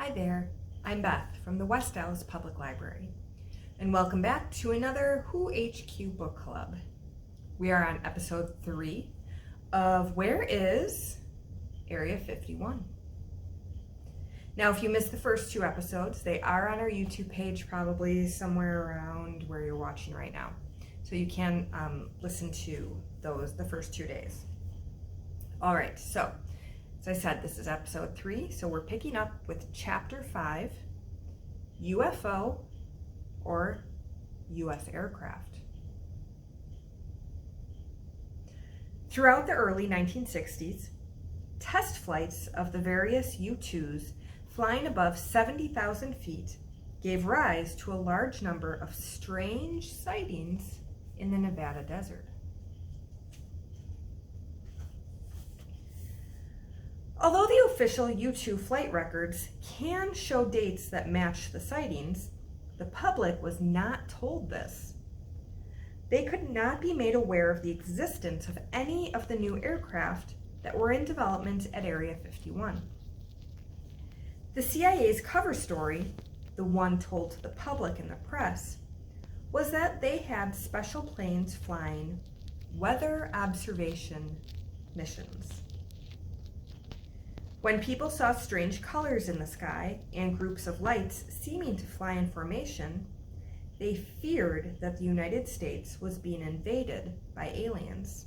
Hi there, I'm Beth from the West Dallas Public Library, and welcome back to another Who HQ Book Club. We are on episode 3 of Where is Area 51? Now, if you missed the first 2 episodes, they are on our YouTube page, probably somewhere around where you're watching right now. So you can listen to those the first 2 days. All right, so as I said, this is episode 3, so we're picking up with chapter 5, UFO or U.S. aircraft. Throughout the early 1960s, test flights of the various U-2s flying above 70,000 feet gave rise to a large number of strange sightings in the Nevada desert. Although the official U-2 flight records can show dates that match the sightings, the public was not told this. They could not be made aware of the existence of any of the new aircraft that were in development at Area 51. The CIA's cover story, the one told to the public and the press, was that they had special planes flying weather observation missions. When people saw strange colors in the sky and groups of lights seeming to fly in formation, they feared that the United States was being invaded by aliens.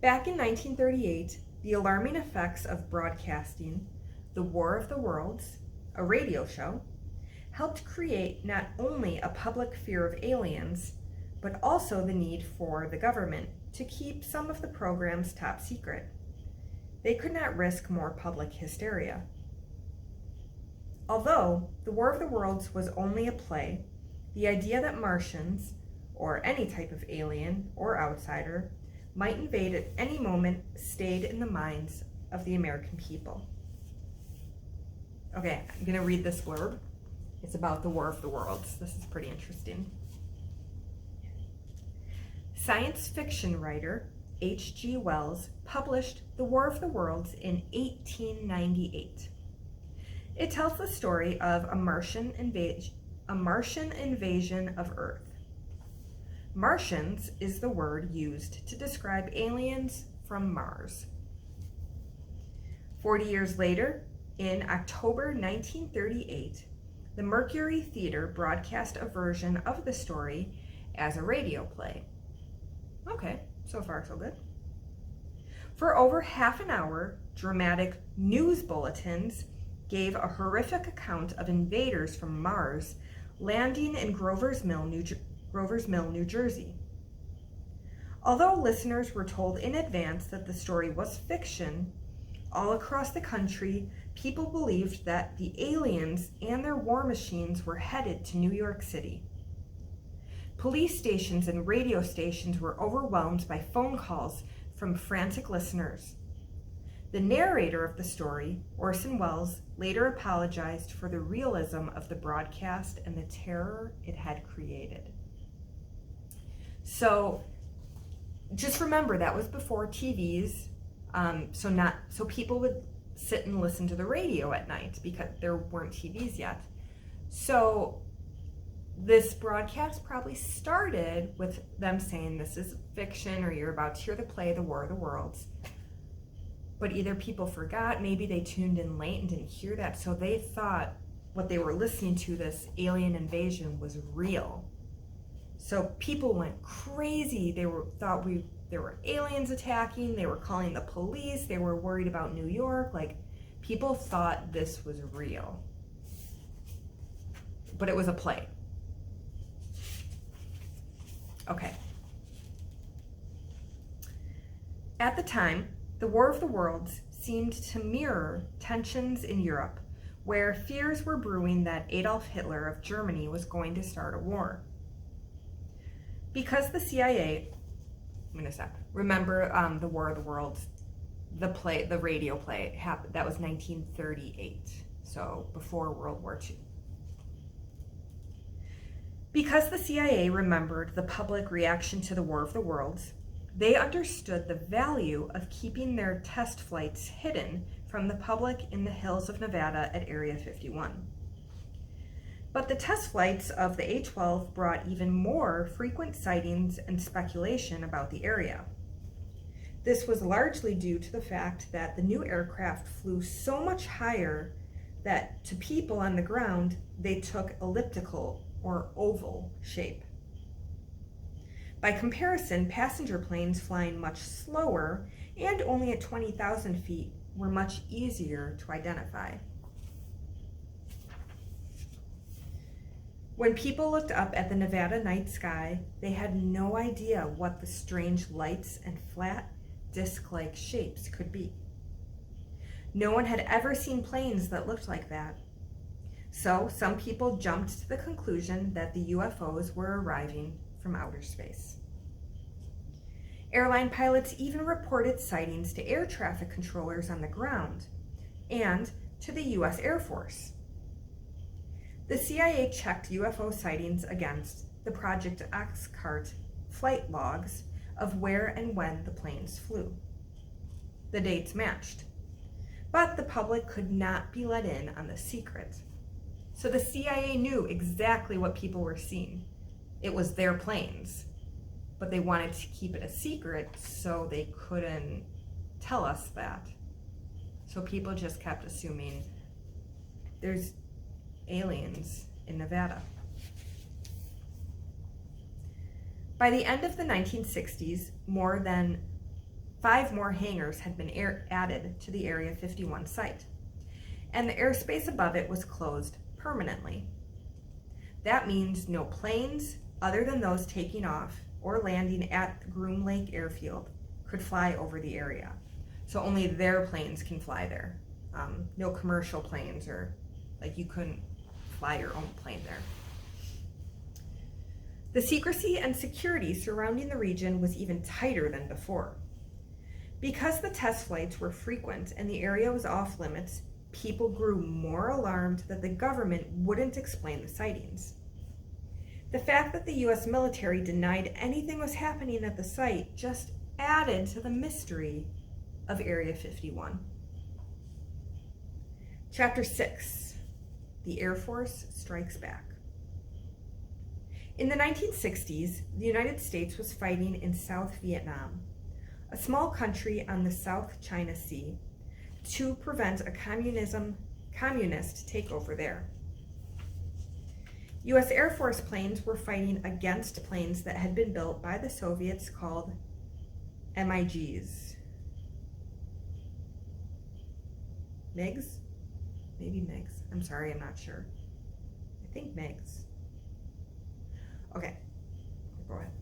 Back in 1938, the alarming effects of broadcasting The War of the Worlds, a radio show, helped create not only a public fear of aliens, but also the need for the government to keep some of the programs top secret. They could not risk more public hysteria. Although The War of the Worlds was only a play, the idea that Martians, or any type of alien or outsider, might invade at any moment stayed in the minds of the American people. Okay, I'm going to read this blurb. It's about The War of the Worlds. This is pretty interesting. Science fiction writer H.G. Wells published The War of the Worlds in 1898. It tells the story of a Martian invasion of Earth. Martians is the word used to describe aliens from Mars. 40 years later, in October 1938, the Mercury Theater broadcast a version of the story as a radio play. Okay. So far, so good. For over half an hour, dramatic news bulletins gave a horrific account of invaders from Mars landing in Grover's Mill, New Jersey. Although listeners were told in advance that the story was fiction, all across the country, people believed that the aliens and their war machines were headed to New York City. Police stations and radio stations were overwhelmed by phone calls from frantic listeners. The narrator of the story, Orson Welles, later apologized for the realism of the broadcast and the terror it had created. So just remember, that was before TVs, so people would sit and listen to the radio at night because there weren't TVs yet. So this broadcast probably started with them saying this is fiction, or you're about to hear the play The War of the Worlds. But either people forgot, maybe they tuned in late and didn't hear that, so they thought what they were listening to, this alien invasion, was real. So people went crazy. They thought there were aliens attacking. They were calling the police. They were worried about New York. Like, people thought this was real. But it was a play. Okay. At the time, the War of the Worlds seemed to mirror tensions in Europe, where fears were brewing that Adolf Hitler of Germany was going to start a war. Because the CIA, I'm going to stop. Remember The War of the Worlds, the radio play, happened, that was 1938, so before World War II. Because the CIA remembered the public reaction to the War of the Worlds, they understood the value of keeping their test flights hidden from the public in the hills of Nevada at Area 51. But the test flights of the A-12 brought even more frequent sightings and speculation about the area. This was largely due to the fact that the new aircraft flew so much higher that to people on the ground, they took elliptical or oval shape. By comparison, passenger planes flying much slower and only at 20,000 feet were much easier to identify. When people looked up at the Nevada night sky, they had no idea what the strange lights and flat, disc-like shapes could be. No one had ever seen planes that looked like that. So some people jumped to the conclusion that the UFOs were arriving from outer space. Airline pilots even reported sightings to air traffic controllers on the ground and to the U.S. Air Force. The CIA checked UFO sightings against the Project X-CART flight logs of where and when the planes flew. The dates matched, but the public could not be let in on the secret. So the CIA knew exactly what people were seeing. It was their planes, but they wanted to keep it a secret so they couldn't tell us that. So people just kept assuming there's aliens in Nevada. By the end of the 1960s, more than 5 more hangars had been added to the Area 51 site, and the airspace above it was closed permanently. That means no planes, other than those taking off or landing at the Groom Lake Airfield, could fly over the area. So only their planes can fly there. No commercial planes, or like you couldn't fly your own plane there. The secrecy and security surrounding the region was even tighter than before. Because the test flights were frequent and the area was off limits, people grew more alarmed that the government wouldn't explain the sightings. The fact that the U.S. military denied anything was happening at the site just added to the mystery of Area 51. Chapter 6, The Air Force Strikes Back. In the 1960s, the United States was fighting in South Vietnam, a small country on the South China Sea, to prevent a communist takeover there. U.S. Air Force planes were fighting against planes that had been built by the Soviets called MiGs. MiGs? Maybe MiGs. I'm sorry, I'm not sure. I think MiGs. Okay, go ahead.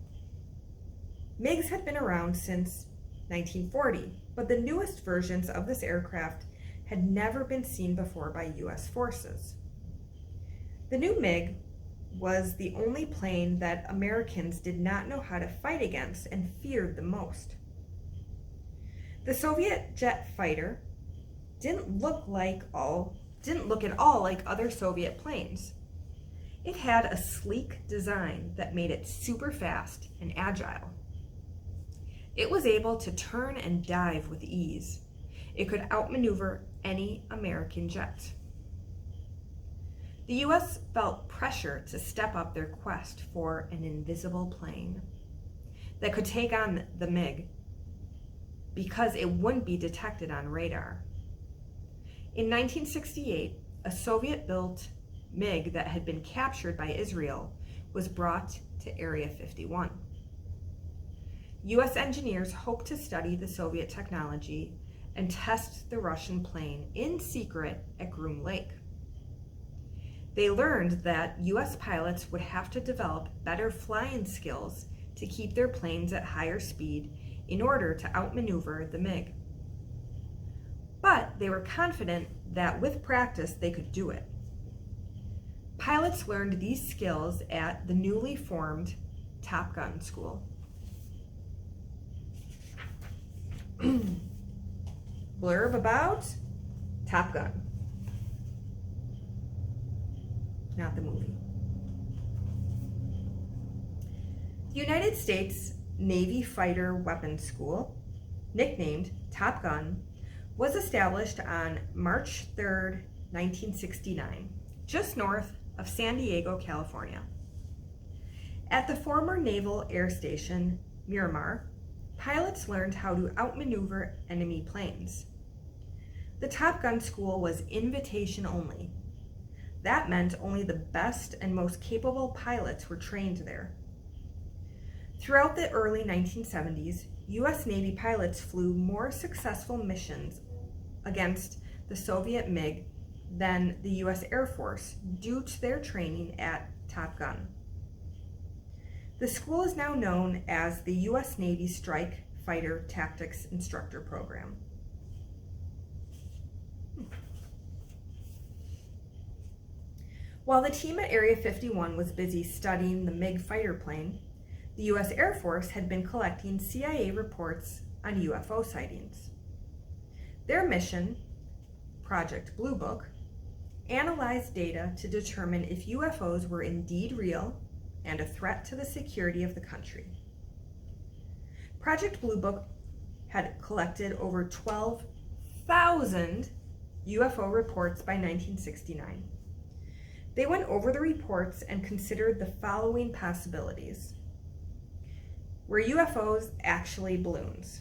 MiGs had been around since 1940, but the newest versions of this aircraft had never been seen before by U.S. forces. The new MiG was the only plane that Americans did not know how to fight against and feared the most. The Soviet jet fighter didn't look at all like other Soviet planes. It had a sleek design that made it super fast and agile. It was able to turn and dive with ease. It could outmaneuver any American jet. The U.S. felt pressure to step up their quest for an invisible plane that could take on the MiG because it wouldn't be detected on radar. In 1968, a Soviet-built MiG that had been captured by Israel was brought to Area 51. U.S. engineers hoped to study the Soviet technology and test the Russian plane in secret at Groom Lake. They learned that U.S. pilots would have to develop better flying skills to keep their planes at higher speed in order to outmaneuver the MiG. But they were confident that with practice they could do it. Pilots learned these skills at the newly formed Top Gun School. Blurb about Top Gun. Not the movie. The United States Navy Fighter Weapons School, nicknamed Top Gun, was established on March 3rd, 1969, just north of San Diego, California. At the former Naval Air Station, Miramar, pilots learned how to outmaneuver enemy planes. The Top Gun school was invitation only. That meant only the best and most capable pilots were trained there. Throughout the early 1970s, U.S. Navy pilots flew more successful missions against the Soviet MiG than the U.S. Air Force due to their training at Top Gun. The school is now known as the U.S. Navy Strike Fighter Tactics Instructor Program. While the team at Area 51 was busy studying the MiG fighter plane, the U.S. Air Force had been collecting CIA reports on UFO sightings. Their mission, Project Blue Book, analyzed data to determine if UFOs were indeed real and a threat to the security of the country. Project Blue Book had collected over 12,000 UFO reports by 1969. They went over the reports and considered the following possibilities. Were UFOs actually balloons?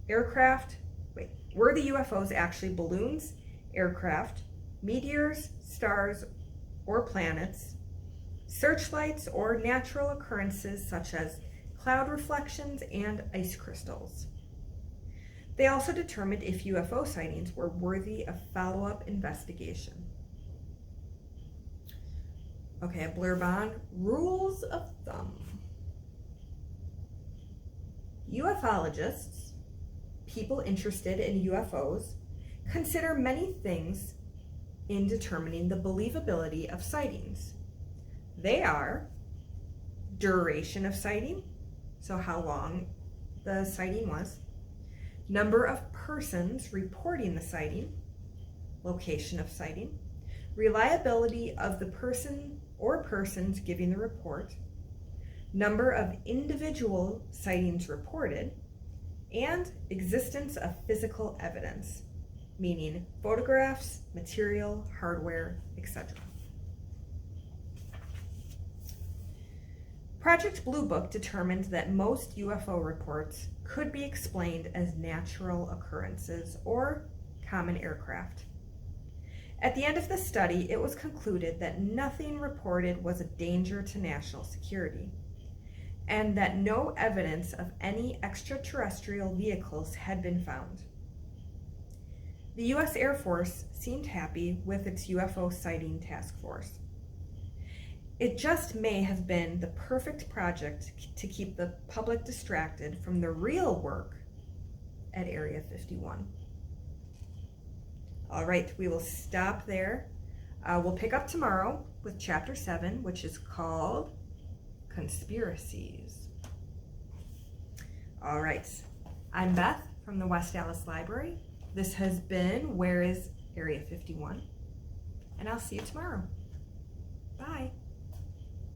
Were the UFOs actually balloons, aircraft, meteors, stars, or planets, searchlights, or natural occurrences such as cloud reflections and ice crystals? They also determined if UFO sightings were worthy of follow-up investigation. Okay, a blurb on rules of thumb. Ufologists, people interested in UFOs, consider many things in determining the believability of sightings. They are duration of sighting, so how long the sighting was, number of persons reporting the sighting, location of sighting, reliability of the person or persons giving the report, number of individual sightings reported, and existence of physical evidence, meaning photographs, material, hardware, etc. Project Blue Book determined that most UFO reports could be explained as natural occurrences or common aircraft. At the end of the study, it was concluded that nothing reported was a danger to national security, and that no evidence of any extraterrestrial vehicles had been found. The U.S. Air Force seemed happy with its UFO sighting task force. It just may have been the perfect project to keep the public distracted from the real work at Area 51. All right, we will stop there. We'll pick up tomorrow with Chapter 7, which is called Conspiracies. All right, I'm Beth from the West Dallas Library. This has been Where is Area 51? And I'll see you tomorrow. Bye.